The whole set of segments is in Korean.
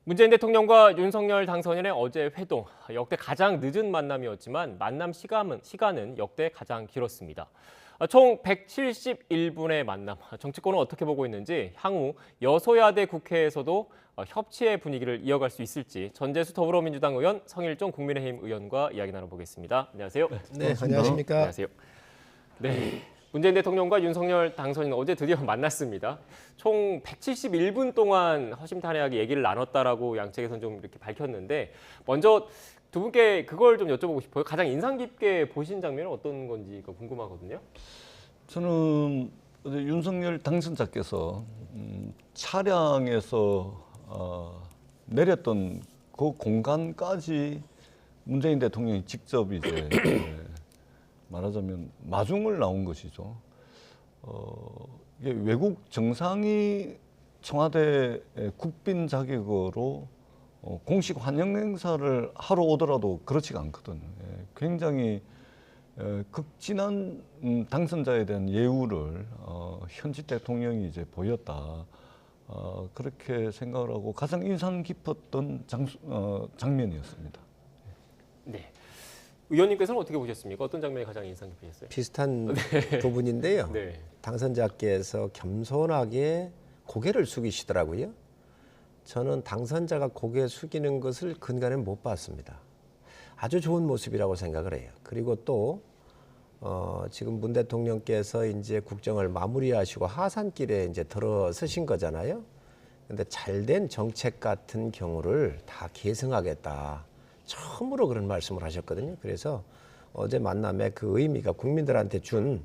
문재인 대통령과 윤석열 당선인의 어제 회동, 역대 가장 늦은 만남이었지만 만남 시간은 역대 가장 길었습니다. 총 171분의 만남, 정치권은 어떻게 보고 있는지, 향후 여소야대 국회에서도 협치의 분위기를 이어갈 수 있을지 전재수 더불어민주당 의원, 성일종 국민의힘 의원과 이야기 나눠보겠습니다. 안녕하세요. 네, 안녕하십니까. 안녕하세요. 네. 문재인 대통령과 윤석열 당선인 어제 드디어 만났습니다. 총 171분 동안 허심탄회하게 얘기를 나눴다라고 양측에서는 좀 이렇게 밝혔는데, 먼저 두 분께 그걸 좀 여쭤보고 싶어요. 가장 인상 깊게 보신 장면은 어떤 건지 궁금하거든요. 저는 어제 윤석열 당선자께서 차량에서 내렸던 그 공간까지 문재인 대통령이 직접 이제 말하자면 마중을 나온 것이죠. 이게 외국 정상이 청와대 국빈 자격으로 공식 환영 행사를 하러 오더라도 그렇지가 않거든요. 굉장히 극진한 당선자에 대한 예우를 현직 대통령이 이제 보였다. 그렇게 생각을 하고 가장 인상 깊었던 장면이었습니다. 네. 의원님께서는 어떻게 보셨습니까? 어떤 장면이 가장 인상 깊으셨어요? 비슷한 부분인데요. 네. 당선자께서 겸손하게 고개를 숙이시더라고요. 저는 당선자가 고개 숙이는 것을 근간에 못 봤습니다. 아주 좋은 모습이라고 생각을 해요. 그리고 또 지금 문 대통령께서 이제 국정을 마무리하시고 하산길에 이제 들어서신 거잖아요. 근데 잘된 정책 같은 경우를 다 계승하겠다. 처음으로 그런 말씀을 하셨거든요. 그래서 어제 만남의 그 의미가 국민들한테 준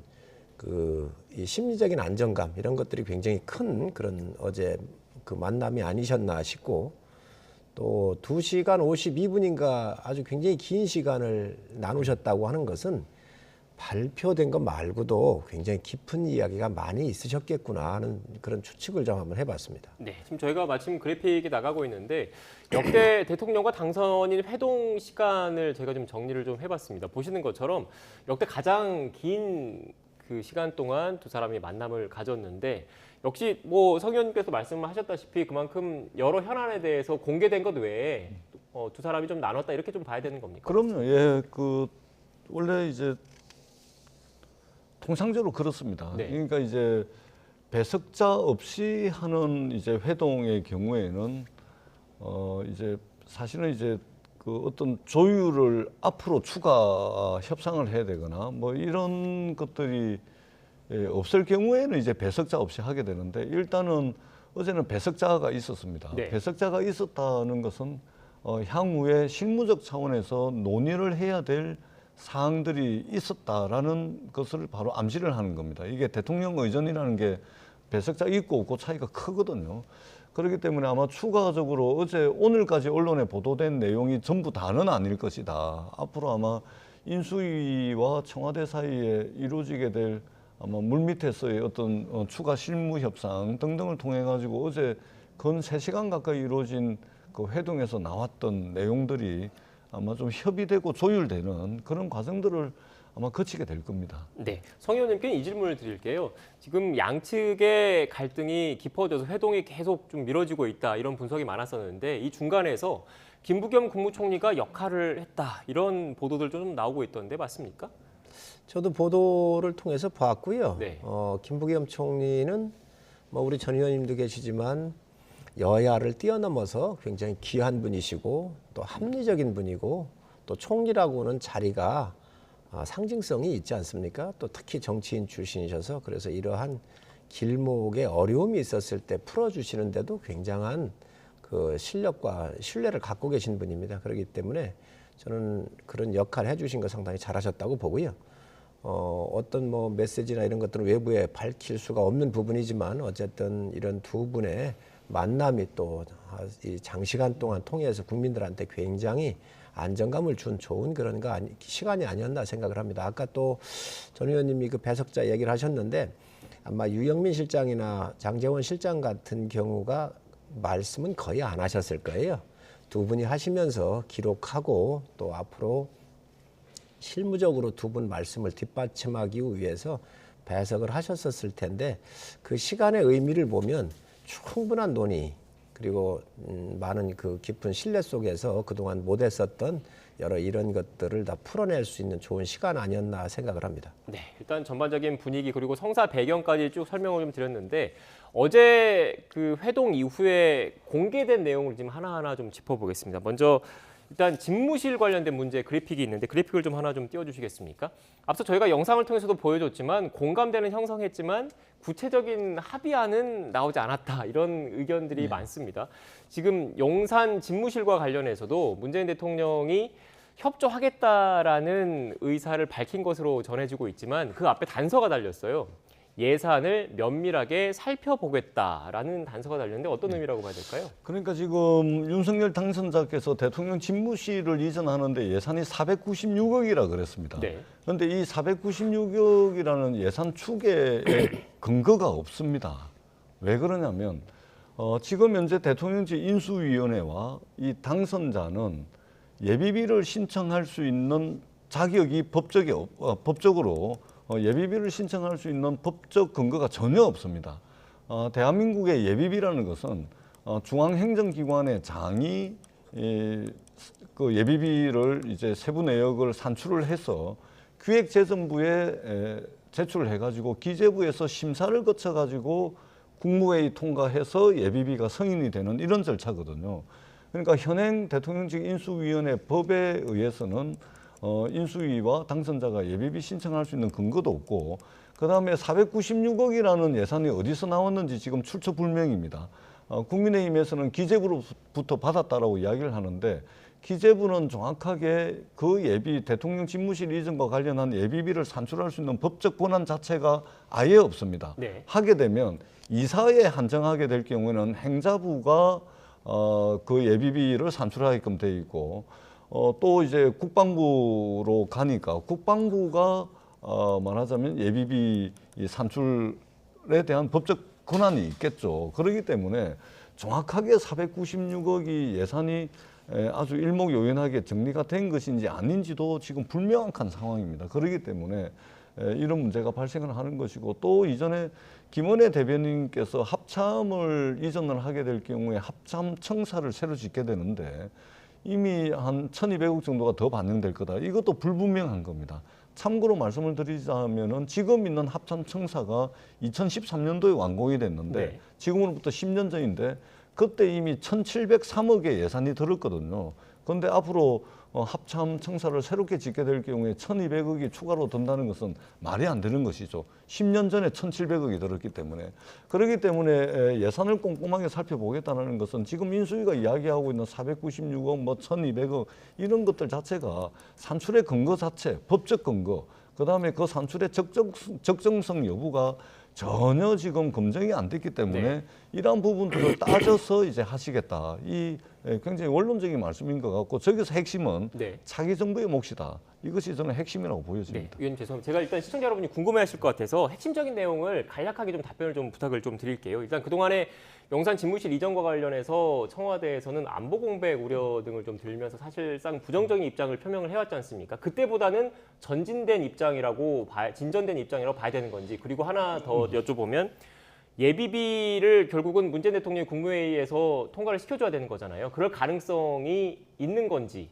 이 심리적인 안정감 이런 것들이 굉장히 큰 그런 어제 그 만남이 아니셨나 싶고, 또 2시간 52분인가 아주 굉장히 긴 시간을 나누셨다고 하는 것은 발표된 것 말고도 굉장히 깊은 이야기가 많이 있으셨겠구나 하는 그런 추측을 좀 한번 해봤습니다. 네, 지금 저희가 마침 그래픽이 나가고 있는데 역대 대통령과 당선인 회동 시간을 제가 좀 정리를 좀 해봤습니다. 보시는 것처럼 역대 가장 긴 그 시간 동안 두 사람이 만남을 가졌는데, 역시 뭐 성 의원님께서 말씀을 하셨다시피 그만큼 여러 현안에 대해서 공개된 것 외에 두 사람이 좀 나눴다 이렇게 좀 봐야 되는 겁니까? 그럼요. 예, 원래 이제 통상적으로 그렇습니다. 네. 그러니까 이제 배석자 없이 하는 이제 회동의 경우에는 이제 사실은 이제 그 어떤 조율을 앞으로 추가 협상을 해야 되거나 뭐 이런 것들이 없을 경우에는 이제 배석자 없이 하게 되는데, 일단은 어제는 배석자가 있었습니다. 네. 배석자가 있었다는 것은 향후에 실무적 차원에서 논의를 해야 될 사항들이 있었다라는 것을 바로 암시를 하는 겁니다. 이게 대통령 의전이라는 게 배석자 있고 없고 차이가 크거든요. 그렇기 때문에 아마 추가적으로 어제 오늘까지 언론에 보도된 내용이 전부 다는 아닐 것이다. 앞으로 아마 인수위와 청와대 사이에 이루어지게 될 아마 물밑에서의 어떤 추가 실무 협상 등등을 통해 가지고 어제 건 3시간 가까이 이루어진 그 회동에서 나왔던 내용들이 아마 좀 협의되고 조율되는 그런 과정들을 아마 거치게 될 겁니다. 네, 성 의원님께 이 질문을 드릴게요. 지금 양측의 갈등이 깊어져서 회동이 계속 좀 미뤄지고 있다 이런 분석이 많았었는데, 이 중간에서 김부겸 국무총리가 역할을 했다 이런 보도들 좀 나오고 있던데 맞습니까? 저도 보도를 통해서 봤고요. 네. 김부겸 총리는 뭐 우리 전 의원님도 계시지만 여야를 뛰어넘어서 굉장히 귀한 분이시고 또 합리적인 분이고, 또 총리라고는 자리가 상징성이 있지 않습니까? 또 특히 정치인 출신이셔서 그래서 이러한 길목에 어려움이 있었을 때 풀어주시는데도 굉장한 그 실력과 신뢰를 갖고 계신 분입니다. 그렇기 때문에 저는 그런 역할을 해주신 거 상당히 잘하셨다고 보고요. 어떤 뭐 메시지나 이런 것들은 외부에 밝힐 수가 없는 부분이지만 어쨌든 이런 두 분의 만남이 또 이 장시간 동안 통해서 국민들한테 굉장히 안정감을 준 좋은 그런 시간이 아니었나 생각을 합니다. 아까 또 전 의원님이 그 배석자 얘기를 하셨는데, 아마 유영민 실장이나 장제원 실장 같은 경우가 말씀은 거의 안 하셨을 거예요. 두 분이 하시면서 기록하고 또 앞으로 실무적으로 두 분 말씀을 뒷받침하기 위해서 배석을 하셨었을 텐데, 그 시간의 의미를 보면 충분한 논의, 그리고 많은 그 깊은 신뢰 속에서 그동안 못했었던 여러 이런 것들을 다 풀어낼 수 있는 좋은 시간 아니었나 생각을 합니다. 네, 일단 전반적인 분위기 그리고 성사 배경까지 쭉 설명을 좀 드렸는데 어제 그 회동 이후에 공개된 내용을 지금 하나하나 좀 짚어보겠습니다. 먼저 일단 집무실 관련된 문제 그래픽이 있는데 그래픽을 좀 하나 좀 띄워주시겠습니까? 앞서 저희가 영상을 통해서도 보여줬지만 공감대는 형성했지만 구체적인 합의안은 나오지 않았다 이런 의견들이 많습니다. 지금 용산 집무실과 관련해서도 문재인 대통령이 협조하겠다라는 의사를 밝힌 것으로 전해지고 있지만 그 앞에 단서가 달렸어요. 예산을 면밀하게 살펴보겠다라는 단서가 달렸는데 어떤 의미라고 봐야 될까요? 그러니까 지금 윤석열 당선자께서 대통령 집무실을 이전하는데 예산이 496억이라 그랬습니다. 네. 그런데 이 496억이라는 예산 추계에 근거가 없습니다. 왜 그러냐면 지금 현재 대통령직 인수위원회와 이 당선자는 예비비를 신청할 수 있는 자격이 법적으로 예비비를 신청할 수 있는 법적 근거가 전혀 없습니다. 대한민국의 예비비라는 것은 중앙행정기관의 장이 그 예비비를 이제 세부 내역을 산출을 해서 기획재정부에 제출을 해가지고 기재부에서 심사를 거쳐가지고 국무회의 통과해서 예비비가 승인이 되는 이런 절차거든요. 그러니까 현행 대통령직 인수위원회 법에 의해서는 인수위와 당선자가 예비비 신청할 수 있는 근거도 없고 그다음에 496억이라는 예산이 어디서 나왔는지 지금 출처불명입니다. 국민의힘에서는 기재부로부터 받았다라고 이야기를 하는데 기재부는 정확하게 그 예비 대통령 집무실 이전과 관련한 예비비를 산출할 수 있는 법적 권한 자체가 아예 없습니다. 네. 하게 되면 이사에 한정하게 될 경우에는 행자부가 그 예비비를 산출하게끔 돼 있고 또 이제 국방부로 가니까 국방부가 말하자면 예비비 산출에 대한 법적 권한이 있겠죠. 그렇기 때문에 정확하게 496억이 예산이 아주 일목요연하게 정리가 된 것인지 아닌지도 지금 불명확한 상황입니다. 그렇기 때문에 이런 문제가 발생을 하는 것이고 또 이전에 김은혜 대변인께서 합참을 이전을 하게 될 경우에 합참 청사를 새로 짓게 되는데 이미 한 1,200억 정도가 더 반영될 거다. 이것도 불분명한 겁니다. 참고로 말씀을 드리자면은 지금 있는 합참 청사가 2013년도에 완공이 됐는데 네. 지금으로부터 10년 전인데 그때 이미 1,703억의 예산이 들었거든요. 그런데 앞으로 합참 청사를 새롭게 짓게 될 경우에 1,200억이 추가로 든다는 것은 말이 안 되는 것이죠. 10년 전에 1,700억이 들었기 때문에. 그렇기 때문에 예산을 꼼꼼하게 살펴보겠다는 것은 지금 인수위가 이야기하고 있는 496억, 뭐 1,200억 이런 것들 자체가 산출의 근거 자체, 법적 근거, 그다음에 그 산출의 적정성 여부가 전혀 지금 검증이 안 됐기 때문에 네. 이러한 부분들을 따져서 이제 하시겠다. 이 굉장히 원론적인 말씀인 것 같고 저기서 핵심은 네. 차기 정부의 몫이다. 이것이 저는 핵심이라고 네, 보여집니다. 위원님 죄송합니다. 제가 일단 시청자 여러분이 궁금해하실 것 같아서 핵심적인 내용을 간략하게 좀 답변을 좀 부탁을 좀 드릴게요. 일단 그동안에 용산 집무실 이전과 관련해서 청와대에서는 안보 공백 우려 등을 좀 들면서 사실상 부정적인 입장을 표명을 해왔지 않습니까? 그때보다는 전진된 입장이라고 진전된 입장이라고 봐야 되는 건지 그리고 하나 더 여쭤보면 예비비를 결국은 문재인 대통령이 국무회의에서 통과를 시켜줘야 되는 거잖아요. 그럴 가능성이 있는 건지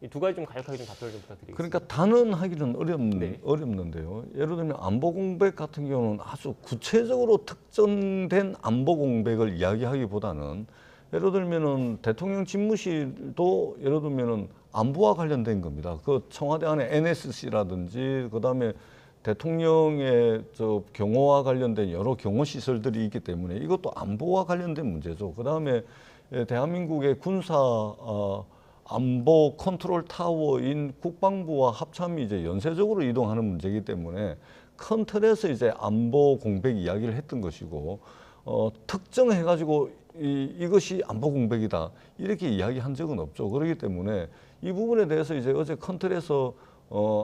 이 두 가지 좀 간략하게 좀 답변을 좀 부탁드리겠습니다. 그러니까 단언하기는 네. 어렵는데요. 예를 들면 안보 공백 같은 경우는 아주 구체적으로 특정된 안보 공백을 이야기하기보다는 예를 들면은 대통령 집무실도 예를 들면은 안보와 관련된 겁니다. 그 청와대 안에 NSC라든지 그다음에 대통령의 경호와 관련된 여러 경호 시설들이 있기 때문에 이것도 안보와 관련된 문제죠. 그다음에 대한민국의 군사 안보 컨트롤 타워인 국방부와 합참이 이제 연쇄적으로 이동하는 문제이기 때문에 큰 틀에서 이제 안보 공백 이야기를 했던 것이고 특정해가지고 이것이 안보 공백이다 이렇게 이야기한 적은 없죠. 그렇기 때문에 이 부분에 대해서 이제 어제 큰 틀에서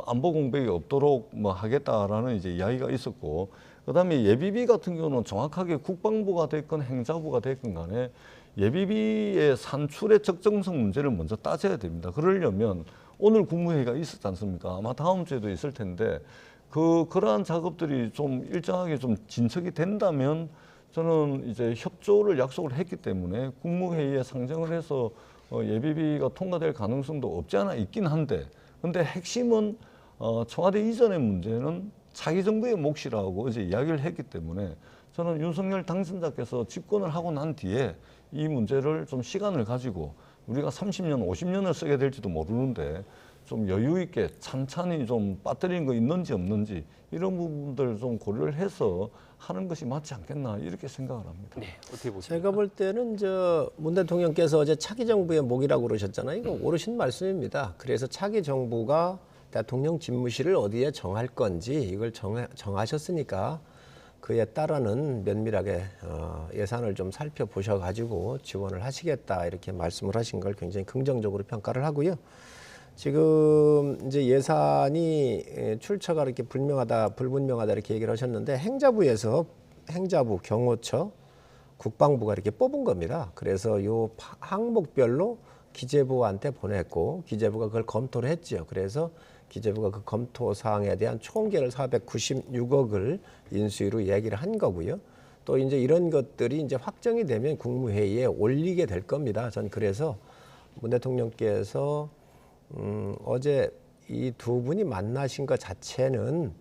안보 공백이 없도록 뭐 하겠다라는 이제 이야기가 있었고 그다음에 예비비 같은 경우는 정확하게 국방부가 됐건 행자부가 됐건 간에 예비비의 산출의 적정성 문제를 먼저 따져야 됩니다. 그러려면 오늘 국무회의가 있었지 않습니까? 아마 다음 주에도 있을 텐데 그러한 작업들이 좀 일정하게 좀 진척이 된다면 저는 이제 협조를 약속을 했기 때문에 국무회의에 상정을 해서 예비비가 통과될 가능성도 없지 않아 있긴 한데, 근데 핵심은 청와대 이전의 문제는 차기 정부의 몫이라고 이제 이야기를 했기 때문에 저는 윤석열 당선자께서 집권을 하고 난 뒤에 이 문제를 좀 시간을 가지고 우리가 30년, 50년을 쓰게 될지도 모르는데 좀 여유 있게 찬찬히 좀 빠뜨리는 거 있는지 없는지 이런 부분들 좀 고려를 해서 하는 것이 맞지 않겠나 이렇게 생각을 합니다. 네, 어떻게 보십니까? 제가 볼 때는 문 대통령께서 어제 차기 정부의 목이라고 그러셨잖아요. 이거 옳으신 말씀입니다. 그래서 차기 정부가 대통령 집무실을 어디에 정할 건지 이걸 정하셨으니까 그에 따르는 면밀하게 예산을 좀 살펴보셔가지고 지원을 하시겠다 이렇게 말씀을 하신 걸 굉장히 긍정적으로 평가를 하고요. 지금 이제 예산이 출처가 이렇게 불분명하다 이렇게 얘기를 하셨는데 행자부, 경호처, 국방부가 이렇게 뽑은 겁니다. 그래서 요 항목별로 기재부한테 보냈고 기재부가 그걸 검토를 했죠. 그래서 기재부가 그 검토 사항에 대한 총계를 496억을 인수위로 얘기를 한 거고요. 또 이제 이런 것들이 이제 확정이 되면 국무회의에 올리게 될 겁니다. 전 그래서 문 대통령께서 어제 이 두 분이 만나신 것 자체는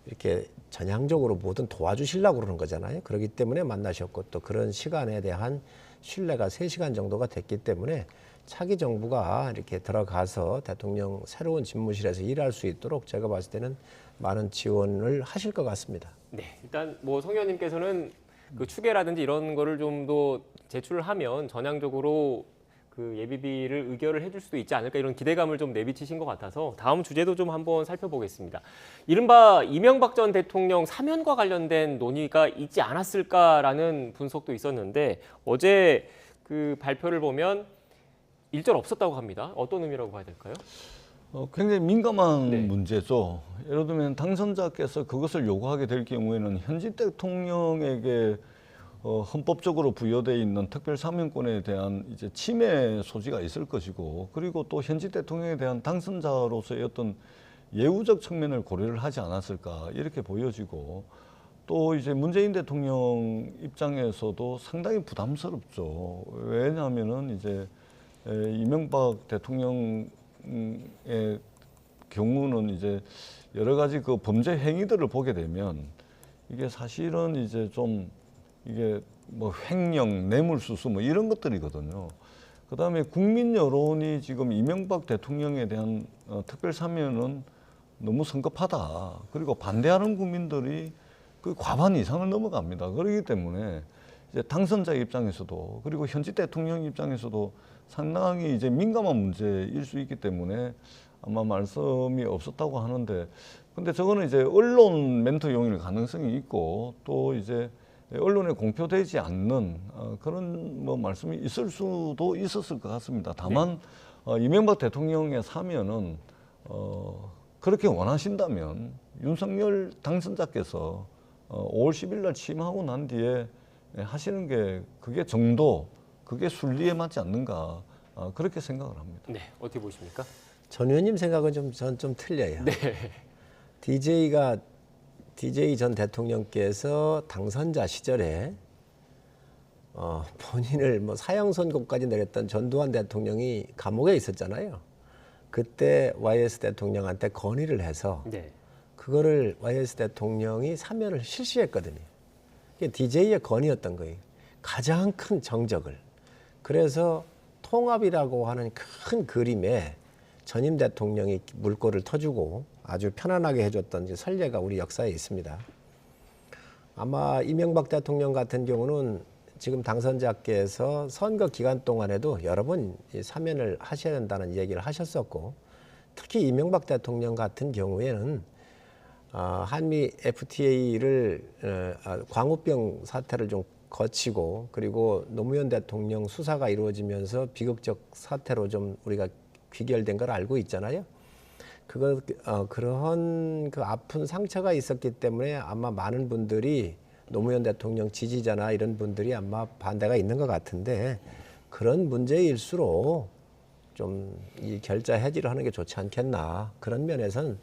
이렇게 전향적으로 뭐든 도와주시려고 그러는 거잖아요. 그렇기 때문에 만나셨고 또 그런 시간에 대한 신뢰가 3시간 정도가 됐기 때문에 차기 정부가 이렇게 들어가서 대통령 새로운 집무실에서 일할 수 있도록 제가 봤을 때는 많은 지원을 하실 것 같습니다. 네, 일단 뭐 송 의원님께서는 그 추계라든지 이런 거를 좀 더 제출을 하면 전향적으로 그 예비비를 의결을 해줄 수도 있지 않을까 이런 기대감을 좀 내비치신 것 같아서 다음 주제도 좀 한번 살펴보겠습니다. 이른바 이명박 전 대통령 사면과 관련된 논의가 있지 않았을까라는 분석도 있었는데 어제 그 발표를 보면 일절 없었다고 합니다. 어떤 의미라고 봐야 될까요? 굉장히 민감한 네. 문제죠. 예를 들면 당선자께서 그것을 요구하게 될 경우에는 현직 대통령에게 헌법적으로 부여되어 있는 특별 사면권에 대한 이제 침해 소지가 있을 것이고, 그리고 또 현직 대통령에 대한 당선자로서의 어떤 예우적 측면을 고려를 하지 않았을까 이렇게 보여지고, 또 이제 문재인 대통령 입장에서도 상당히 부담스럽죠. 왜냐하면은 이제 이명박 대통령의 경우는 이제 여러 가지 그 범죄 행위들을 보게 되면 이게 사실은 이제 좀 이게 뭐 횡령, 뇌물수수 뭐 이런 것들이거든요. 그다음에 국민 여론이 지금 이명박 대통령에 대한 특별 사면은 너무 성급하다. 그리고 반대하는 국민들이 그 과반 이상을 넘어갑니다. 그렇기 때문에 이제 당선자 입장에서도 그리고 현직 대통령 입장에서도 상당히 이제 민감한 문제일 수 있기 때문에 아마 말씀이 없었다고 하는데, 근데 저거는 이제 언론 멘트용일 가능성이 있고 또 이제 언론에 공표되지 않는 그런 뭐 말씀이 있을 수도 있었을 것 같습니다. 다만 이명박 대통령의 사면은 그렇게 원하신다면 윤석열 당선자께서 5월 10일 날 취임하고 난 뒤에 하시는 게 그게 정도, 그게 순리에 맞지 않는가 그렇게 생각을 합니다. 네, 어떻게 보십니까? 전 의원님 생각은 전 좀 틀려요. 네. DJ 전 대통령께서 당선자 시절에 본인을 뭐 사형 선고까지 내렸던 전두환 대통령이 감옥에 있었잖아요. 그때 YS 대통령한테 건의를 해서 네. 그거를 YS 대통령이 사면을 실시했거든요. 이게 DJ의 건의였던 거예요. 가장 큰 정적을. 그래서 통합이라고 하는 큰 그림에 전임 대통령이 물꼬를 터주고 아주 편안하게 해줬던 선례가 우리 역사에 있습니다. 아마 이명박 대통령 같은 경우는 지금 당선자께서 선거 기간 동안에도 여러 번 사면을 하셔야 된다는 얘기를 하셨었고, 특히 이명박 대통령 같은 경우에는 한미 FTA를 광우병 사태를 좀 거치고, 그리고 노무현 대통령 수사가 이루어지면서 비극적 사태로 좀 우리가 귀결된 걸 알고 있잖아요. 그런 그 아픈 상처가 있었기 때문에 아마 많은 분들이 노무현 대통령 지지자나 이런 분들이 아마 반대가 있는 것 같은데, 그런 문제일수록 좀 이 결자 해지를 하는 게 좋지 않겠나. 그런 면에서는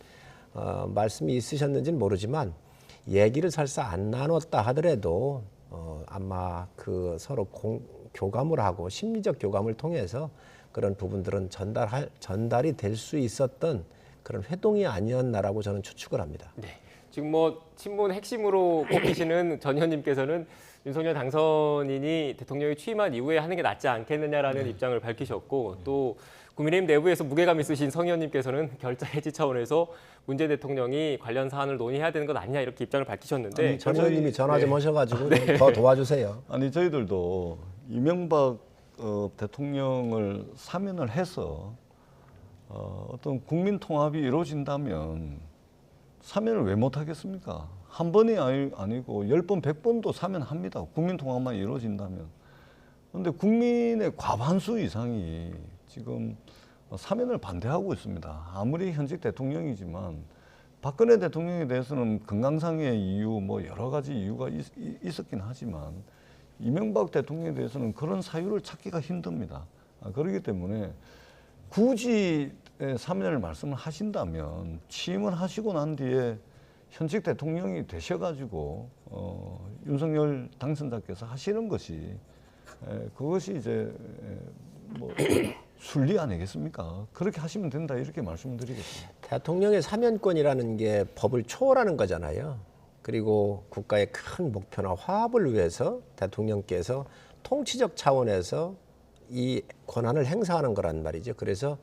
말씀이 있으셨는지는 모르지만 얘기를 설사 안 나눴다 하더라도 아마 그 서로 교감을 하고 심리적 교감을 통해서 그런 부분들은 전달이 될 수 있었던 그런 회동이 아니었나라고 저는 추측을 합니다. 네. 지금 뭐 친문 핵심으로 꼽히시는 전 의원님께서는 윤석열 당선인이 대통령이 취임한 이후에 하는 게 낫지 않겠느냐라는 입장을 밝히셨고 또 국민의힘 내부에서 무게감 있으신 성 의원님께서는 결자 해지 차원에서 문재인 대통령이 관련 사안을 논의해야 되는 것 아니냐 이렇게 입장을 밝히셨는데 아니, 전 의원님이 전화 좀 하셔가지고 더 도와주세요. 아니 저희들도 이명박 대통령을 사면을 해서 어떤 국민 통합이 이루어진다면 사면을 왜 못하겠습니까? 한 번이 아니고 10번, 100번도 사면합니다. 국민 통합만 이루어진다면. 그런데 국민의 과반수 이상이 지금 사면을 반대하고 있습니다. 아무리 현직 대통령이지만 박근혜 대통령에 대해서는 건강상의 이유, 뭐 여러 가지 이유가 있었긴 하지만 이명박 대통령에 대해서는 그런 사유를 찾기가 힘듭니다. 그렇기 때문에 굳이 사면을 말씀을 하신다면 취임을 하시고 난 뒤에 현직 대통령이 되셔가지고 윤석열 당선자께서 하시는 것이 그것이 이제 뭐 순리 아니겠습니까? 그렇게 하시면 된다 이렇게 말씀드리겠습니다. 대통령의 사면권이라는 게 법을 초월하는 거잖아요. 그리고 국가의 큰 목표나 화합을 위해서 대통령께서 통치적 차원에서 이 권한을 행사하는 거란 말이죠. 그래서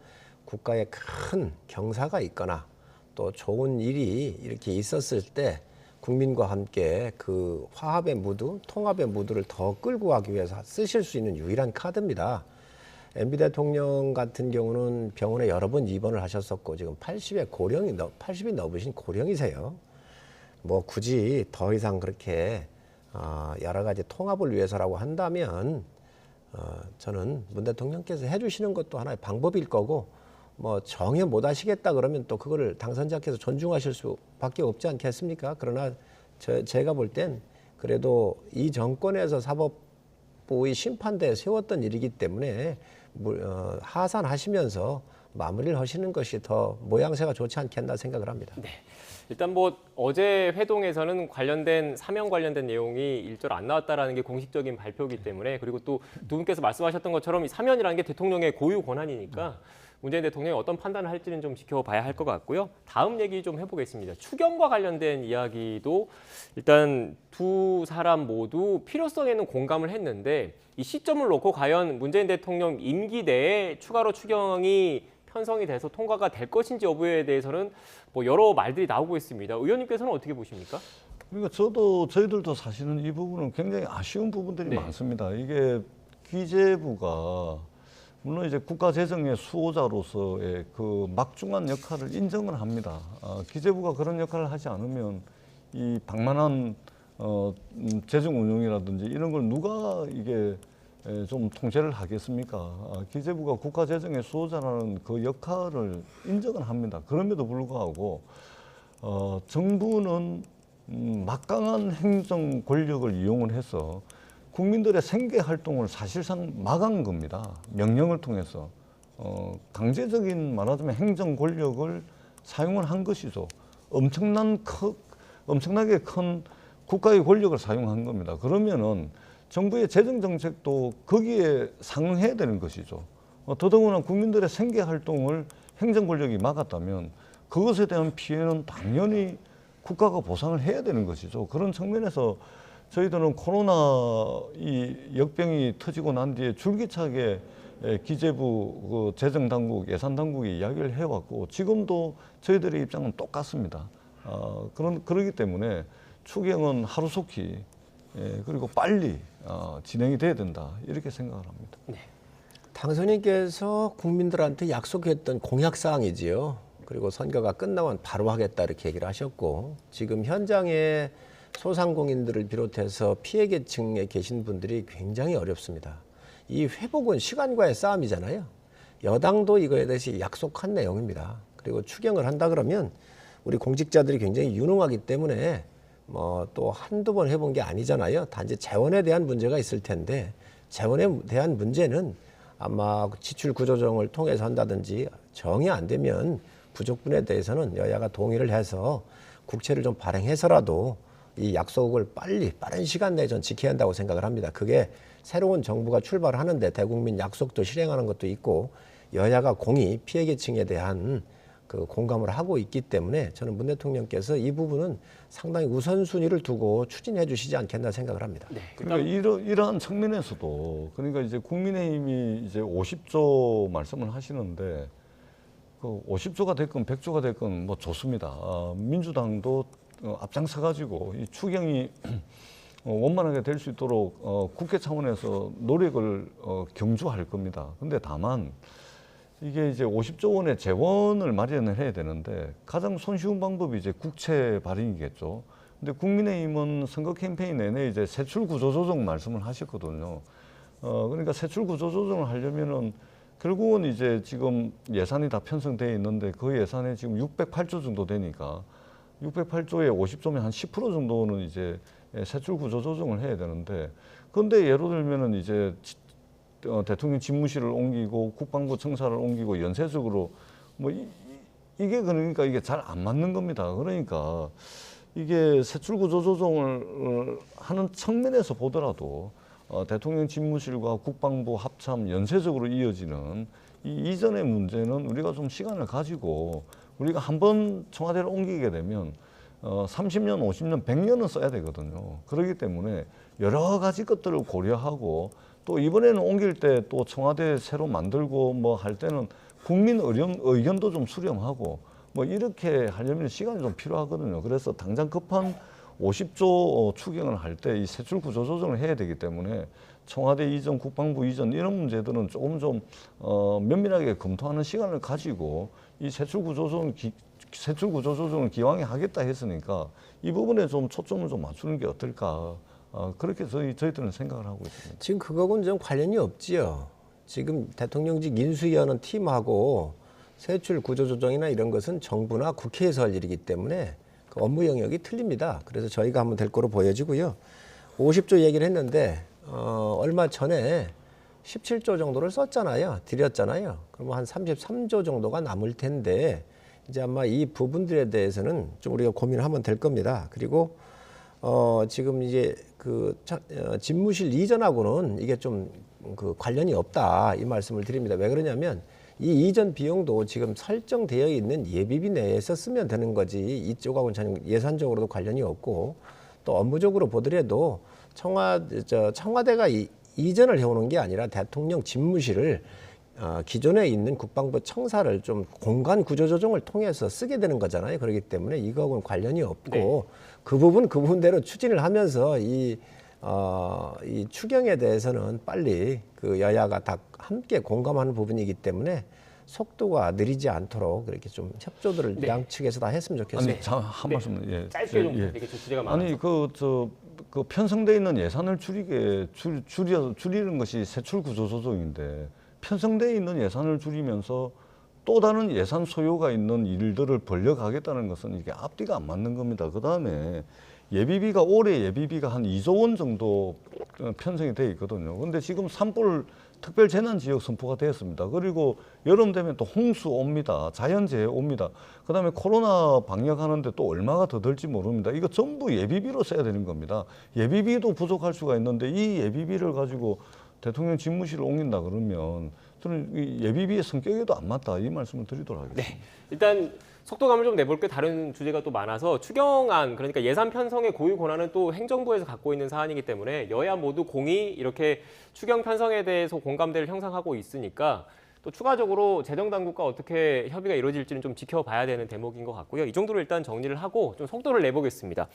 국가에 큰 경사가 있거나 또 좋은 일이 이렇게 있었을 때 국민과 함께 그 화합의 무드, 통합의 무드를 더 끌고 가기 위해서 쓰실 수 있는 유일한 카드입니다. MB 대통령 같은 경우는 병원에 여러 번 입원을 하셨었고 지금 80이 넘으신 고령이세요. 뭐 굳이 더 이상 그렇게 여러 가지 통합을 위해서라고 한다면 저는 문 대통령께서 해주시는 것도 하나의 방법일 거고 뭐 정해 못 하시겠다 그러면 또 그거를 당선자께서 존중하실 수밖에 없지 않겠습니까? 그러나 제가 볼 땐 그래도 이 정권에서 사법부의 심판대에 세웠던 일이기 때문에 하산하시면서 마무리를 하시는 것이 더 모양새가 좋지 않겠나 생각을 합니다. 네. 일단 뭐 어제 회동에서는 관련된 사면 관련된 내용이 일절 안 나왔다라는 게 공식적인 발표이기 때문에 그리고 또 두 분께서 말씀하셨던 것처럼 이 사면이라는 게 대통령의 고유 권한이니까 문재인 대통령이 어떤 판단을 할지는 좀 지켜봐야 할 것 같고요. 다음 얘기 좀 해보겠습니다. 추경과 관련된 이야기도 일단 두 사람 모두 필요성에는 공감을 했는데 이 시점을 놓고 과연 문재인 대통령 임기 내에 추가로 추경이 편성이 돼서 통과가 될 것인지 여부에 대해서는 뭐 여러 말들이 나오고 있습니다. 의원님께서는 어떻게 보십니까? 그러니까 저희들도 사실은 이 부분은 굉장히 아쉬운 부분들이 많습니다. 이게 기재부가 물론 이제 국가 재정의 수호자로서의 그 막중한 역할을 인정을 합니다. 기재부가 그런 역할을 하지 않으면 이 방만한 재정 운용이라든지 이런 걸 누가 이게 좀 통제를 하겠습니까? 기재부가 국가 재정의 수호자라는 그 역할을 인정을 합니다. 그럼에도 불구하고 정부는 막강한 행정 권력을 이용을 해서 국민들의 생계 활동을 사실상 막은 겁니다. 명령을 통해서 강제적인 말하자면 행정 권력을 사용을 한 것이죠. 엄청나게 큰 국가의 권력을 사용한 겁니다. 그러면은 정부의 재정 정책도 거기에 상응해야 되는 것이죠. 더더구나 국민들의 생계 활동을 행정 권력이 막았다면 그것에 대한 피해는 당연히 국가가 보상을 해야 되는 것이죠. 그런 측면에서 저희들은 코로나 이 역병이 터지고 난 뒤에 줄기차게 기재부, 재정당국, 예산당국이 이야기를 해왔고 지금도 저희들의 입장은 똑같습니다. 그러기 때문에 추경은 하루속히 그리고 빨리 진행이 돼야 된다 이렇게 생각을 합니다. 네. 당선인께서 국민들한테 약속했던 공약사항이지요. 그리고 선거가 끝나면 바로 하겠다 이렇게 얘기를 하셨고 지금 현장에 소상공인들을 비롯해서 피해 계층에 계신 분들이 굉장히 어렵습니다. 이 회복은 시간과의 싸움이잖아요. 여당도 이거에 대해서 약속한 내용입니다. 그리고 추경을 한다 그러면 우리 공직자들이 굉장히 유능하기 때문에 뭐 또 한두 번 해본 게 아니잖아요. 단지 재원에 대한 문제가 있을 텐데 재원에 대한 문제는 아마 지출 구조조정을 통해서 한다든지 정이 안 되면 부족분에 대해서는 여야가 동의를 해서 국채를 좀 발행해서라도 이 약속을 빠른 시간 내에 전 지켜야 한다고 생각을 합니다. 그게 새로운 정부가 출발하는데 대국민 약속도 실행하는 것도 있고 여야가 공히 피해계층에 대한 그 공감을 하고 있기 때문에 저는 문 대통령께서 이 부분은 상당히 우선순위를 두고 추진해 주시지 않겠나 생각을 합니다. 네. 그러니까 이러한 측면에서도 그러니까 이제 국민의힘이 이제 50조 말씀을 하시는데 그 50조가 됐건 100조가 됐건 뭐 좋습니다. 민주당도 앞장서 가지고 이 추경이 원만하게 될 수 있도록 국회 차원에서 노력을 경주할 겁니다. 근데 다만 이게 이제 50조 원의 재원을 마련을 해야 되는데 가장 손쉬운 방법이 이제 국채 발행이겠죠. 근데 국민의힘은 선거 캠페인 내내 이제 세출 구조 조정 말씀을 하셨거든요. 그러니까 세출 구조 조정을 하려면은 결국은 이제 지금 예산이 다 편성되어 있는데 그 예산에 지금 608조 정도 되니까 608조에 50조면 한 10% 정도는 이제 세출 구조 조정을 해야 되는데 그런데 예를 들면은 이제 대통령 집무실을 옮기고 국방부 청사를 옮기고 연쇄적으로 뭐 이게 그러니까 이게 잘 안 맞는 겁니다. 그러니까 이게 세출 구조 조정을 하는 측면에서 보더라도 대통령 집무실과 국방부 합참 연쇄적으로 이어지는 이 이전의 문제는 우리가 좀 시간을 가지고 우리가 한번 청와대를 옮기게 되면 30년, 50년, 100년은 써야 되거든요. 그렇기 때문에 여러 가지 것들을 고려하고 또 이번에는 옮길 때 또 청와대 새로 만들고 뭐 할 때는 국민 의견도 좀 수렴하고 뭐 이렇게 하려면 시간이 좀 필요하거든요. 그래서 당장 급한 50조 추경을 할 때 이 세출 구조 조정을 해야 되기 때문에 청와대 이전, 국방부 이전 이런 문제들은 조금 좀 면밀하게 검토하는 시간을 가지고 이 세출 구조 조정을 기왕에 하겠다 했으니까 이 부분에 좀 초점을 좀 맞추는 게 어떨까. 그렇게 저희들은 생각을 하고 있습니다. 지금 그거하고는 좀 관련이 없지요. 지금 대통령직 인수위원회 팀하고 세출 구조조정이나 이런 것은 정부나 국회에서 할 일이기 때문에 그 업무 영역이 틀립니다. 그래서 저희가 하면 될 거로 보여지고요. 50조 얘기를 했는데 얼마 전에 17조 정도를 썼잖아요. 드렸잖아요. 그러면 한 33조 정도가 남을 텐데 이제 아마 이 부분들에 대해서는 좀 우리가 고민을 하면 될 겁니다. 그리고 지금 이제 그 집무실 이전하고는 이게 좀 그 관련이 없다 이 말씀을 드립니다. 왜 그러냐면 이 이전 비용도 지금 설정되어 있는 예비비 내에서 쓰면 되는 거지 이쪽하고는 전혀 예산적으로도 관련이 없고 또 업무적으로 보더라도 청와대가 이전을 해오는 게 아니라 대통령 집무실을 기존에 있는 국방부 청사를 좀 공간 구조 조정을 통해서 쓰게 되는 거잖아요. 그렇기 때문에 이거하고는 관련이 없고 네. 그 부분대로 추진을 하면서 이 추경에 대해서는 빨리 그 여야가 다 함께 공감하는 부분이기 때문에 속도가 느리지 않도록 그렇게 좀 협조들을 네. 양측에서 다 했으면 좋겠어요. 아니, 한 말씀 예. 짧게 좀 예. 되게 주제가 많아서. 아니 그 편성돼 있는 예산을 줄이는 것이 세출 구조 조정인데 편성돼 있는 예산을 줄이면서 또 다른 예산 소요가 있는 일들을 벌려가겠다는 것은 이게 앞뒤가 안 맞는 겁니다. 그 다음에 예비비가 올해 예비비가 한 2조 원 정도 편성이 돼 있거든요. 근데 지금 산불 특별 재난 지역 선포가 되었습니다. 그리고 여름 되면 또 홍수 옵니다. 자연재해 옵니다. 그다음에 코로나 방역하는데 또 얼마가 더 들지 모릅니다. 이거 전부 예비비로 써야 되는 겁니다. 예비비도 부족할 수가 있는데 이 예비비를 가지고 대통령 집무실을 옮긴다 그러면 저는 이 예비비의 성격에도 안 맞다 이 말씀을 드리도록 하겠습니다. 네. 일단 속도감을 좀 내볼게 다른 주제가 또 많아서 추경안 그러니까 예산 편성의 고유 권한은 또 행정부에서 갖고 있는 사안이기 때문에 여야 모두 공히 이렇게 추경 편성에 대해서 공감대를 형성하고 있으니까 또 추가적으로 재정당국과 어떻게 협의가 이루어질지는 좀 지켜봐야 되는 대목인 것 같고요. 이 정도로 일단 정리를 하고 좀 속도를 내보겠습니다.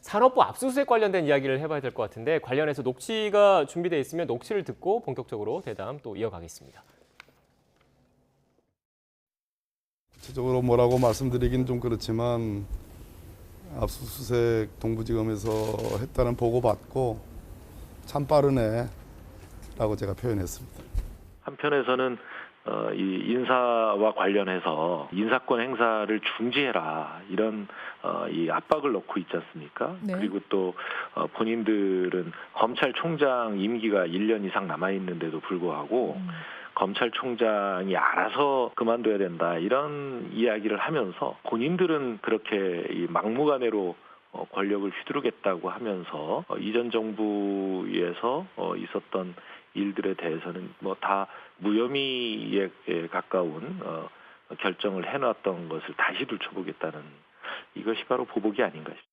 산업부 압수수색 관련된 이야기를 해봐야 될 것 같은데 관련해서 녹취가 준비되어 있으면 녹취를 듣고 본격적으로 대담 또 이어가겠습니다. 구체적으로 뭐라고 말씀드리긴 좀 그렇지만 압수수색 동부지검에서 했다는 보고 받고 참 빠르네 라고 제가 표현했습니다. 한편에서는 이 인사와 관련해서 인사권 행사를 중지해라 이런 이 압박을 넣고 있지 않습니까? 네. 그리고 또 본인들은 검찰총장 임기가 1년 이상 남아 있는데도 불구하고 검찰총장이 알아서 그만둬야 된다 이런 이야기를 하면서 본인들은 그렇게 이 막무가내로 권력을 휘두르겠다고 하면서 이전 정부에서 있었던 일들에 대해서는 뭐 다 무혐의에 가까운 결정을 해놨던 것을 다시 들춰보겠다는 이것이 바로 보복이 아닌가 싶습니다.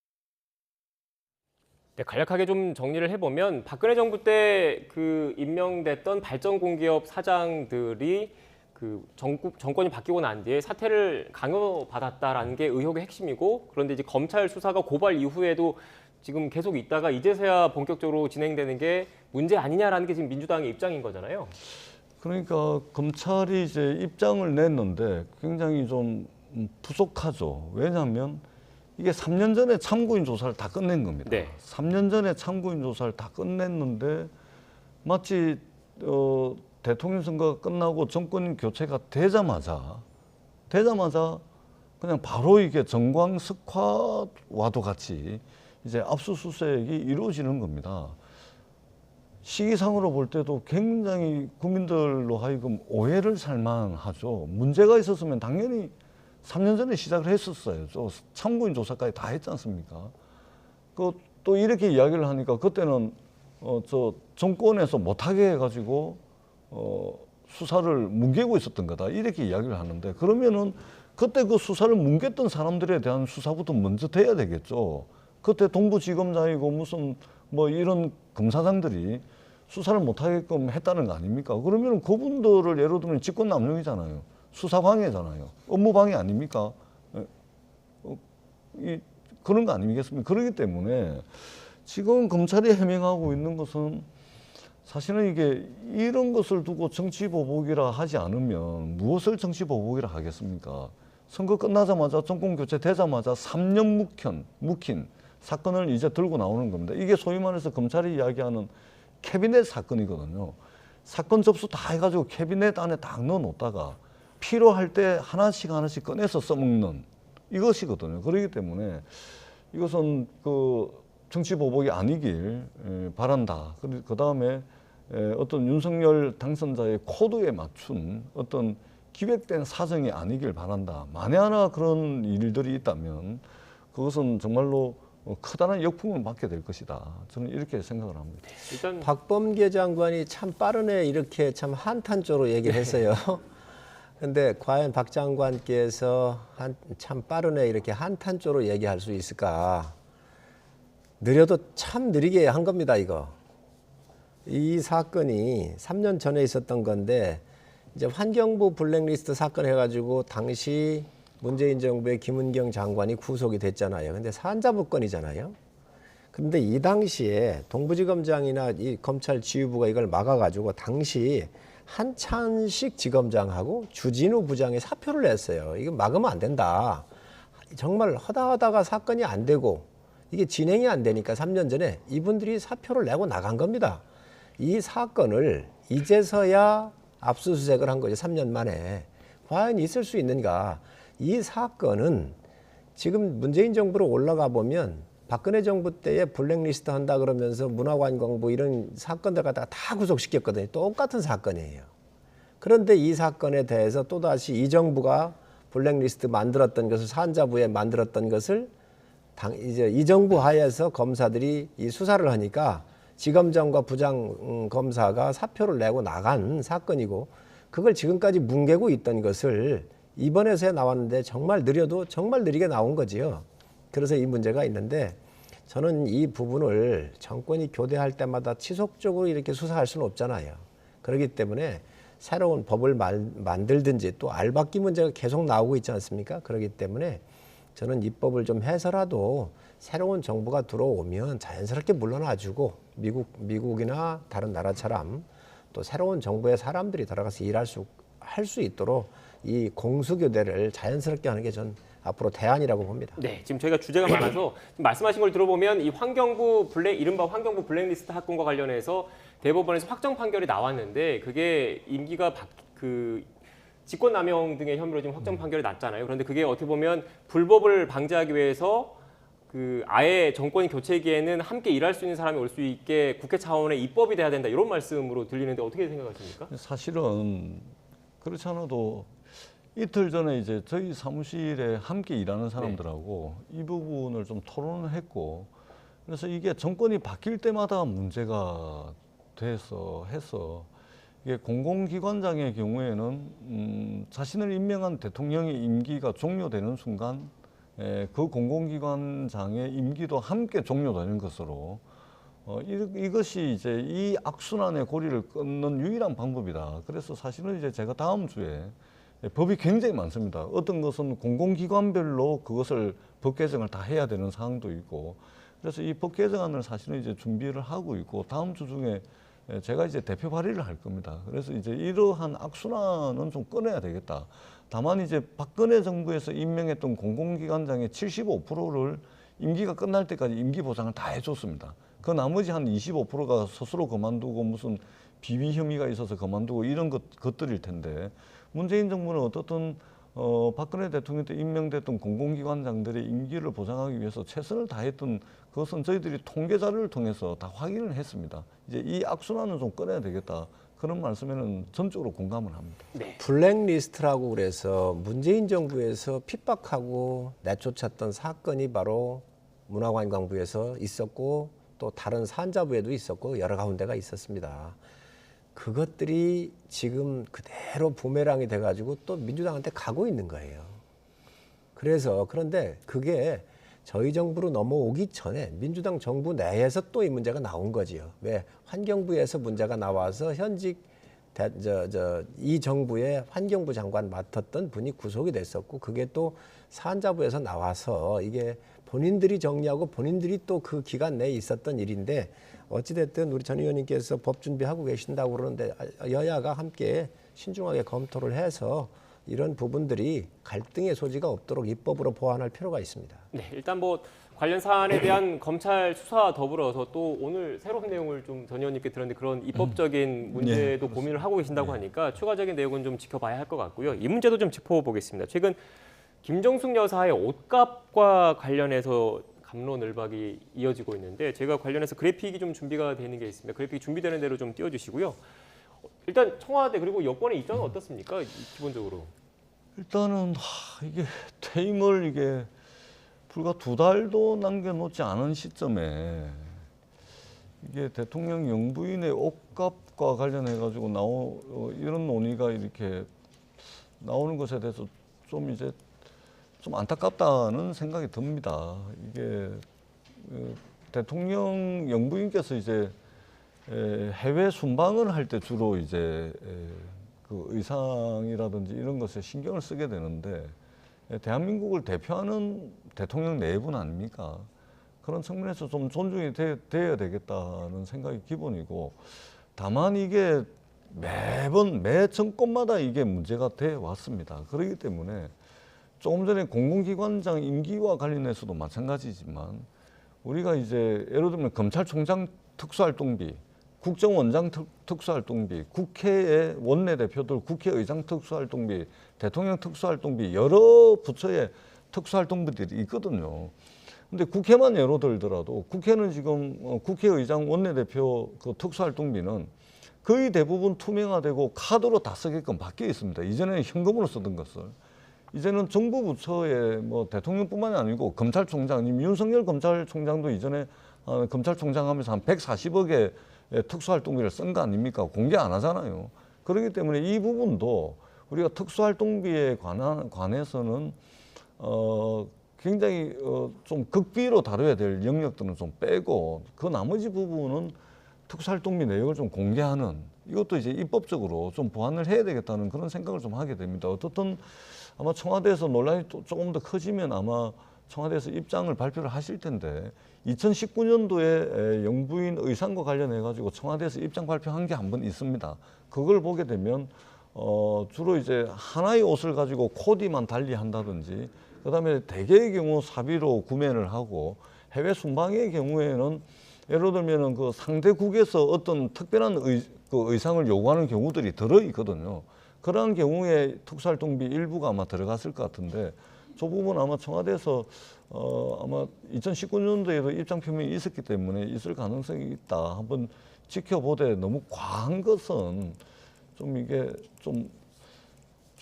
네, 간략하게 좀 정리를 해보면 박근혜 정부 때 그 임명됐던 발전공기업 사장들이 그 정권이 바뀌고 난 뒤에 사퇴를 강요받았다라는 게 의혹의 핵심이고, 그런데 이제 검찰 수사가 고발 이후에도 지금 계속 있다가 이제서야 본격적으로 진행되는 게 문제 아니냐라는 게 지금 민주당의 입장인 거잖아요. 그러니까 검찰이 이제 입장을 냈는데 굉장히 좀 부족하죠. 왜냐하면 이게 3년 전에 참고인 조사를 다 끝낸 겁니다. 네. 3년 전에 참고인 조사를 다 끝냈는데 마치 대통령 선거가 끝나고 정권 교체가 되자마자 그냥 바로 이게 정광석화와도 같이 이제 압수수색이 이루어지는 겁니다. 시기상으로 볼 때도 굉장히 국민들로 하여금 오해를 살만하죠. 문제가 있었으면 당연히 3년 전에 시작을 했었어요. 참고인 조사까지 다 했지 않습니까? 또 이렇게 이야기를 하니까 그때는 저 정권에서 못하게 해가지고 수사를 뭉개고 있었던 거다, 이렇게 이야기를 하는데, 그러면은 그때 그 수사를 뭉갰던 사람들에 대한 수사부터 먼저 돼야 되겠죠. 그때 동부지검장이고 무슨 뭐 이런 검사장들이 수사를 못하게끔 했다는 거 아닙니까? 그러면 그분들을 예를 들면 직권남용이잖아요. 수사방해잖아요. 업무방해 아닙니까? 그런 거 아니겠습니까? 그렇기 때문에 지금 검찰이 해명하고 있는 것은 사실은 이게 이런 것을 두고 정치보복이라 하지 않으면 무엇을 정치보복이라 하겠습니까? 선거 끝나자마자 정권 교체 되자마자 3년 묵힌 사건을 이제 들고 나오는 겁니다. 이게 소위 말해서 검찰이 이야기하는 캐비넷 사건이거든요. 사건 접수 다 해가지고 캐비넷 안에 딱 넣어놓다가 필요할 때 하나씩 꺼내서 써먹는 이것이거든요. 그렇기 때문에 이것은 그 정치보복이 아니길 바란다. 그 다음에 어떤 윤석열 당선자의 코드에 맞춘 어떤 기획된 사정이 아니길 바란다. 만에 하나 그런 일들이 있다면 그것은 정말로 커다란 역풍을 맞게 될 것이다. 저는 이렇게 생각을 합니다. 일단 박범계 장관이 참 빠르네, 이렇게 참 한탄조로 얘기를 했어요. 근데 과연 박 장관께서 참 빠르네 이렇게 한탄조로 얘기할 수 있을까? 느려도 참 느리게 한 겁니다, 이거. 이 사건이 3년 전에 있었던 건데, 이제 환경부 블랙리스트 사건 해가지고 당시 문재인 정부의 김은경 장관이 구속이 됐잖아요. 근데 산자부 건이잖아요. 근데 이 당시에 동부지검장이나 이 검찰 지휘부가 이걸 막아가지고 당시 한찬식 지검장하고 주진우 부장이 사표를 냈어요. 이거 막으면 안 된다. 정말 하다가 사건이 안 되고 이게 진행이 안 되니까 3년 전에 이분들이 사표를 내고 나간 겁니다. 이 사건을 이제서야 압수수색을 한 거죠. 3년 만에. 과연 있을 수 있는가? 이 사건은 지금 문재인 정부로 올라가 보면 박근혜 정부 때에 블랙리스트 한다 그러면서 문화관광부 이런 사건들 갖다가 다 구속시켰거든요. 똑같은 사건이에요. 그런데 이 사건에 대해서 또다시 이 정부가 블랙리스트 만들었던 것을, 산자부에 만들었던 것을 이제 이 정부 하에서 검사들이 이 수사를 하니까 지검장과 부장 검사가 사표를 내고 나간 사건이고, 그걸 지금까지 뭉개고 있던 것을 이번에서야 나왔는데 정말 느려도 정말 느리게 나온 거지요. 그래서 이 문제가 있는데, 저는 이 부분을 정권이 교대할 때마다 지속적으로 이렇게 수사할 수는 없잖아요. 그렇기 때문에 새로운 법을 만들든지, 또 알박기 문제가 계속 나오고 있지 않습니까? 그렇기 때문에 저는 입법을 좀 해서라도 새로운 정부가 들어오면 자연스럽게 물러나주고, 미국이나 다른 나라처럼 또 새로운 정부의 사람들이 들어가서 할 수 있도록 이 공수교대를 자연스럽게 하는 게 전 앞으로 대안이라고 봅니다. 네, 지금 저희가 주제가 많아서 지금 말씀하신 걸 들어보면 이 이른바 환경부 블랙리스트 사건과 관련해서 대법원에서 확정 판결이 나왔는데, 그게 임기가 직권남용 등의 혐의로 지금 확정 판결이 났잖아요. 그런데 그게 어떻게 보면 불법을 방지하기 위해서 아예 정권이 교체기에는 함께 일할 수 있는 사람이 올 수 있게 국회 차원의 입법이 돼야 된다, 이런 말씀으로 들리는데 어떻게 생각하십니까? 사실은 그렇지 않아도 이틀 전에 이제 저희 사무실에 함께 일하는 사람들하고 이 부분을 좀 토론을 했고, 그래서 이게 정권이 바뀔 때마다 문제가 해서 이게 공공기관장의 경우에는 자신을 임명한 대통령의 임기가 종료되는 순간 그 공공기관장의 임기도 함께 종료되는 것으로 이것이 이제 이 악순환의 고리를 끊는 유일한 방법이다. 그래서 사실은 이제 제가 다음 주에 법이 굉장히 많습니다. 어떤 것은 공공기관별로 그것을 법 개정을 다 해야 되는 사항도 있고, 그래서 이 법 개정안을 사실은 이제 준비를 하고 있고, 다음 주 중에 제가 이제 대표 발의를 할 겁니다. 그래서 이제 이러한 악순환은 좀 끊어야 되겠다. 다만 이제 박근혜 정부에서 임명했던 공공기관장의 75%를 임기가 끝날 때까지 임기 보장을 다 해줬습니다. 그 나머지 한 25%가 스스로 그만두고 무슨 비위 혐의가 있어서 그만두고 이런 것들일 텐데, 문재인 정부는 어떻든 박근혜 대통령 때 임명됐던 공공기관장들의 임기를 보장하기 위해서 최선을 다했던 그것은 저희들이 통계 자료를 통해서 다 확인을 했습니다. 이제 이 악순환은 좀 끊어야 되겠다. 그런 말씀에는 전적으로 공감을 합니다. 블랙리스트라고 그래서 문재인 정부에서 핍박하고 내쫓았던 사건이 바로 문화관광부에서 있었고, 또 다른 산자부에도 있었고, 여러 가운데가 있었습니다. 그것들이 지금 그대로 부메랑이 돼가지고 또 민주당한테 가고 있는 거예요. 그런데 그게 저희 정부로 넘어오기 전에 민주당 정부 내에서 또 이 문제가 나온 거지요. 왜? 환경부에서 문제가 나와서 현직 이 정부의 환경부 장관 맡았던 분이 구속이 됐었고, 그게 또 산자부에서 나와서 이게 본인들이 정리하고 본인들이 또 그 기간 내에 있었던 일인데, 어찌됐든 우리 전 의원님께서 법 준비하고 계신다고 그러는데 여야가 함께 신중하게 검토를 해서 이런 부분들이 갈등의 소지가 없도록 입법으로 보완할 필요가 있습니다. 네, 일단 뭐 관련 사안에 대한 검찰 수사와 더불어서 또 오늘 새로운 내용을 좀 전 의원님께 들었는데, 그런 입법적인 문제도 고민을 하고 계신다고 하니까 추가적인 내용은 좀 지켜봐야 할 것 같고요. 이 문제도 좀 짚어보겠습니다. 최근 김정숙 여사의 옷값과 관련해서 갑론을박이 이어지고 있는데, 제가 관련해서 그래픽이 좀 준비가 되는 게 있습니다. 그래픽이 준비되는 대로 좀 띄워주시고요. 일단 청와대 그리고 여권의 입장은 어떻습니까? 기본적으로. 일단은 이게 퇴임을 이게 불과 2달도 남겨놓지 않은 시점에 이게 대통령 영부인의 옷값과 관련해 가지고 이런 논의가 이렇게 나오는 것에 대해서 좀 안타깝다는 생각이 듭니다. 이게 대통령 영부인께서 이제 해외 순방을 할 때 주로 이제 그 의상이라든지 이런 것에 신경을 쓰게 되는데, 대한민국을 대표하는 대통령 내분 아닙니까? 그런 측면에서 좀 존중이 돼야 되겠다는 생각이 기본이고, 다만 이게 매 정권마다 이게 문제가 돼 왔습니다. 그렇기 때문에 조금 전에 공공기관장 임기와 관련해서도 마찬가지지만, 우리가 이제 예를 들면 검찰총장 특수활동비, 국정원장 특수활동비, 국회의 원내대표들 국회의장 특수활동비, 대통령 특수활동비, 여러 부처의 특수활동비들이 있거든요. 근데 국회만 예로 들더라도 국회는 지금 국회의장 원내대표 그 특수활동비는 거의 대부분 투명화되고 카드로 다 쓰게끔 바뀌어 있습니다. 이전에는 현금으로 쓰던 것을. 이제는 정부 부처의 뭐 대통령뿐만이 아니고 검찰총장, 윤석열 검찰총장도 이전에 검찰총장 하면서 한 140억의 특수활동비를 쓴 거 아닙니까? 공개 안 하잖아요. 그렇기 때문에 이 부분도 우리가 특수활동비에 관해서는 굉장히 좀 극비로 다뤄야 될 영역들은 좀 빼고, 그 나머지 부분은 특수활동비 내역을 좀 공개하는, 이것도 이제 입법적으로 좀 보완을 해야 되겠다는 그런 생각을 좀 하게 됩니다. 어떻든 아마 청와대에서 논란이 또 조금 더 커지면 아마 청와대에서 입장을 발표를 하실 텐데, 2019년도에 영부인 의상과 관련해 가지고 청와대에서 입장 발표한 게 한 번 있습니다. 그걸 보게 되면 주로 이제 하나의 옷을 가지고 코디만 달리한다든지, 그다음에 대개의 경우 사비로 구매를 하고, 해외 순방의 경우에는 예를 들면은 그 상대국에서 어떤 특별한 의상을 요구하는 경우들이 들어 있거든요. 그러한 경우에 특수활동비 일부가 아마 들어갔을 것 같은데, 저 부분 아마 청와대에서 아마 2019년도에도 입장 표명이 있었기 때문에 있을 가능성이 있다. 한번 지켜보되, 너무 과한 것은 좀 이게 좀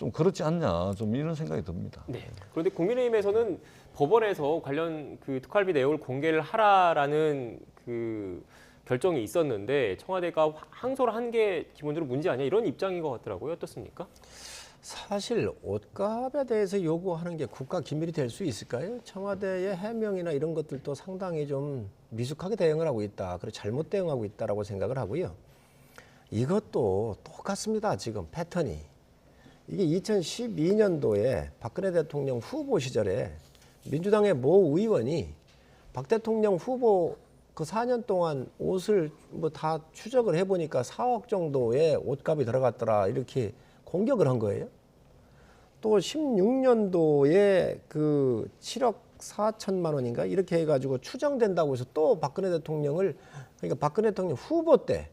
좀 그렇지 않냐, 좀 이런 생각이 듭니다. 네. 그런데 국민의힘에서는 법원에서 관련 그 특활비 내용을 공개를 하라라는 그 결정이 있었는데 청와대가 항소를 한 게 기본적으로 문제 아니야 이런 입장인 것 같더라고요. 어떻습니까? 사실 옷값에 대해서 요구하는 게 국가 기밀이 될 수 있을까요? 청와대의 해명이나 이런 것들도 상당히 좀 미숙하게 대응을 하고 있다. 그리고 잘못 대응하고 있다라고 생각을 하고요. 이것도 똑같습니다. 지금 패턴이. 이게 2012년도에 박근혜 대통령 후보 시절에 민주당의 모 의원이 박 대통령 후보 그 4년 동안 옷을 뭐 다 추적을 해보니까 4억 정도의 옷값이 들어갔더라 이렇게 공격을 한 거예요. 또 16년도에 그 7억 4천만 원인가 이렇게 해가지고 추정된다고 해서 또 박근혜 대통령을 그러니까 박근혜 대통령 후보 때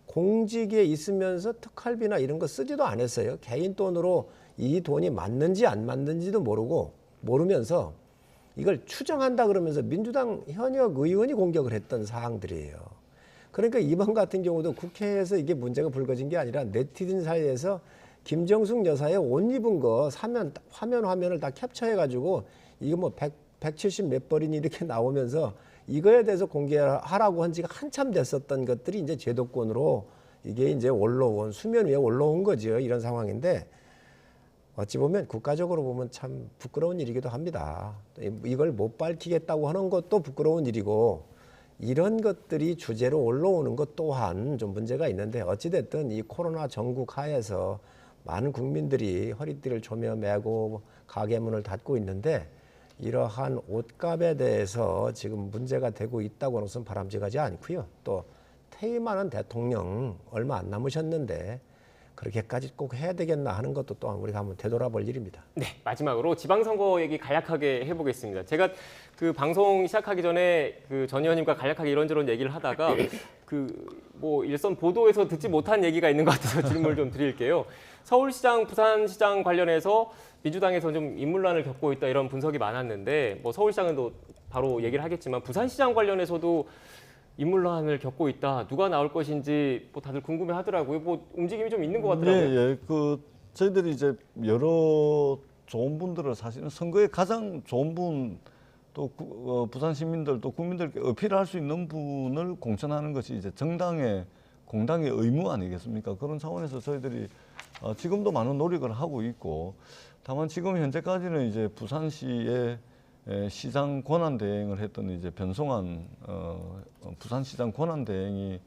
공직에 있으면서 특활비나 이런 거 쓰지도 않았어요. 개인 돈으로 이 돈이 맞는지 안 맞는지도 모르면서 이걸 추정한다 그러면서 민주당 현역 의원이 공격을 했던 사항들이에요. 그러니까 이번 같은 경우도 국회에서 이게 문제가 불거진 게 아니라 네티즌 사이에서 김정숙 여사의 옷 입은 거 화면을 다 캡처해가지고 이거 뭐 170 몇 벌이니 이렇게 나오면서 이거에 대해서 공개하라고 한 지가 한참 됐었던 것들이 이제 제도권으로 이게 이제 수면 위에 올라온 거죠. 이런 상황인데 어찌 보면 국가적으로 보면 참 부끄러운 일이기도 합니다. 이걸 못 밝히겠다고 하는 것도 부끄러운 일이고 이런 것들이 주제로 올라오는 것 또한 좀 문제가 있는데 어찌됐든 이 코로나 전국 하에서 많은 국민들이 허리띠를 조며 매고 가게 문을 닫고 있는데 이러한 옷값에 대해서 지금 문제가 되고 있다고 하는 것은 바람직하지 않고요. 또 퇴임하는 대통령 얼마 안 남으셨는데 그렇게까지 꼭 해야 되겠나 하는 것도 또한 우리가 한번 되돌아볼 일입니다. 네, 마지막으로 지방선거 얘기 간략하게 해보겠습니다. 제가 그 방송 시작하기 전에 그 전 의원님과 간략하게 이런저런 얘기를 하다가 그 뭐 일선 보도에서 듣지 못한 얘기가 있는 것 같아서 질문을 좀 드릴게요. 서울시장, 부산시장 관련해서 민주당에서 좀 인물난을 겪고 있다 이런 분석이 많았는데 뭐 서울시장은 또 바로 얘기를 하겠지만 부산시장 관련해서도 인물난을 겪고 있다. 누가 나올 것인지 뭐 다들 궁금해하더라고요. 뭐 움직임이 좀 있는 것 같더라고요. 예. 그 저희들이 이제 여러 좋은 분들을 사실은 선거에 가장 좋은 분 또 부산 시민들 또 국민들께 어필할 수 있는 분을 공천하는 것이 이제 공당의 의무 아니겠습니까? 그런 차원에서 저희들이 지금도 많은 노력을 하고 있고 다만 지금 현재까지는 이제 부산시의 시장 권한 대행을 했던 이제 변성환 부산시장 권한 대행이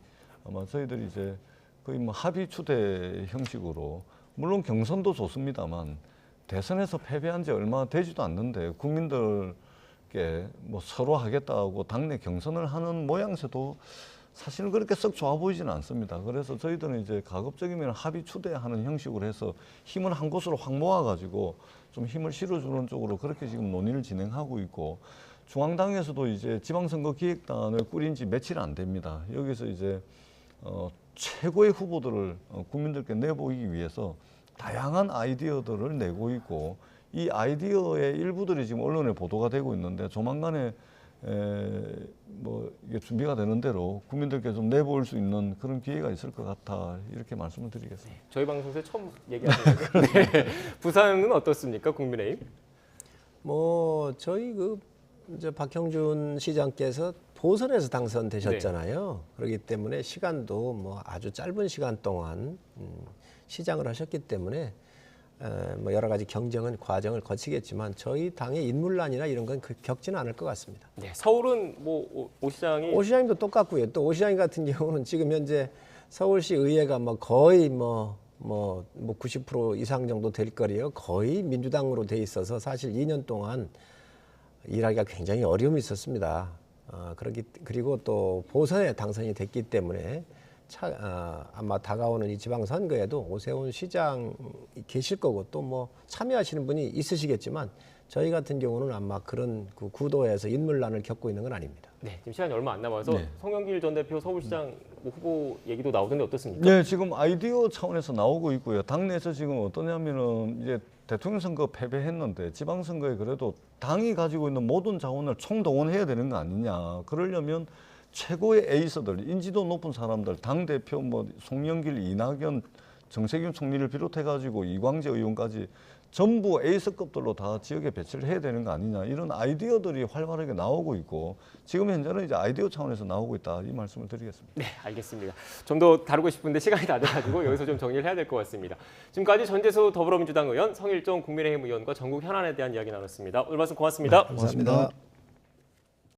아마 저희들이 이제 거의 뭐 합의 추대 형식으로 물론 경선도 좋습니다만 대선에서 패배한 지 얼마 되지도 않는데 국민들께 뭐 서로 하겠다고 당내 경선을 하는 모양새도 사실은 그렇게 썩 좋아 보이지는 않습니다. 그래서 저희들은 이제 가급적이면 합의 추대하는 형식으로 해서 힘을 한 곳으로 확 모아가지고 좀 힘을 실어주는 쪽으로 그렇게 지금 논의를 진행하고 있고 중앙당에서도 이제 지방선거 기획단을 꾸린 지 며칠 안 됩니다. 여기서 이제 최고의 후보들을 국민들께 내보이기 위해서 다양한 아이디어들을 내고 있고 이 아이디어의 일부들이 지금 언론에 보도가 되고 있는데 조만간에 뭐 이게 준비가 되는 대로 국민들께 좀 내보일 수 있는 그런 기회가 있을 것 같아 이렇게 말씀을 드리겠습니다. 저희 방송에서 처음 얘기하는 거죠. 네. 부산은 어떻습니까, 국민의힘? 뭐 저희 이제 박형준 시장께서 보선에서 당선되셨잖아요. 그렇기 때문에 시간도 뭐 아주 짧은 시간 동안 시장을 하셨기 때문에 뭐 여러 가지 과정을 거치겠지만 저희 당의 인물난이나 이런 건 겪지는 않을 것 같습니다. 네, 서울은 뭐 오 시장이 오 시장님도 똑같고요. 또 오 시장 같은 경우는 지금 현재 서울시 의회가 뭐 거의 뭐 90% 이상 정도 될 거리요. 거의 민주당으로 돼 있어서 사실 2년 동안 일하기가 굉장히 어려움이 있었습니다. 그리고 또 보선에 당선이 됐기 때문에 아마 다가오는 이 지방선거에도 오세훈 시장 계실 거고 또 뭐 참여하시는 분이 있으시겠지만 저희 같은 경우는 아마 그런 그 구도에서 인물난을 겪고 있는 건 아닙니다. 네, 지금 시간이 얼마 안 남아서 네. 송영길 전 대표 서울시장 뭐 후보 얘기도 나오던데 어떻습니까? 네, 지금 아이디어 차원에서 나오고 있고요. 당내에서 지금 어떠냐면은 이제 대통령 선거 패배했는데 지방선거에 그래도 당이 가지고 있는 모든 자원을 총동원해야 되는 거 아니냐. 그러려면 최고의 에이스들, 인지도 높은 사람들, 당대표 뭐 송영길, 이낙연, 정세균 총리를 비롯해가지고 이광재 의원까지 전부 에이스급들로 다 지역에 배치를 해야 되는 거 아니냐 이런 아이디어들이 활발하게 나오고 있고 지금 현재는 이제 아이디어 차원에서 나오고 있다 이 말씀을 드리겠습니다. 네, 알겠습니다. 좀 더 다루고 싶은데 시간이 다 돼가지고 여기서 좀 정리를 해야 될 것 같습니다. 지금까지 전재수 더불어민주당 의원, 성일종 국민의힘 의원과 전국 현안에 대한 이야기 나눴습니다. 오늘 말씀 고맙습니다. 감사합니다.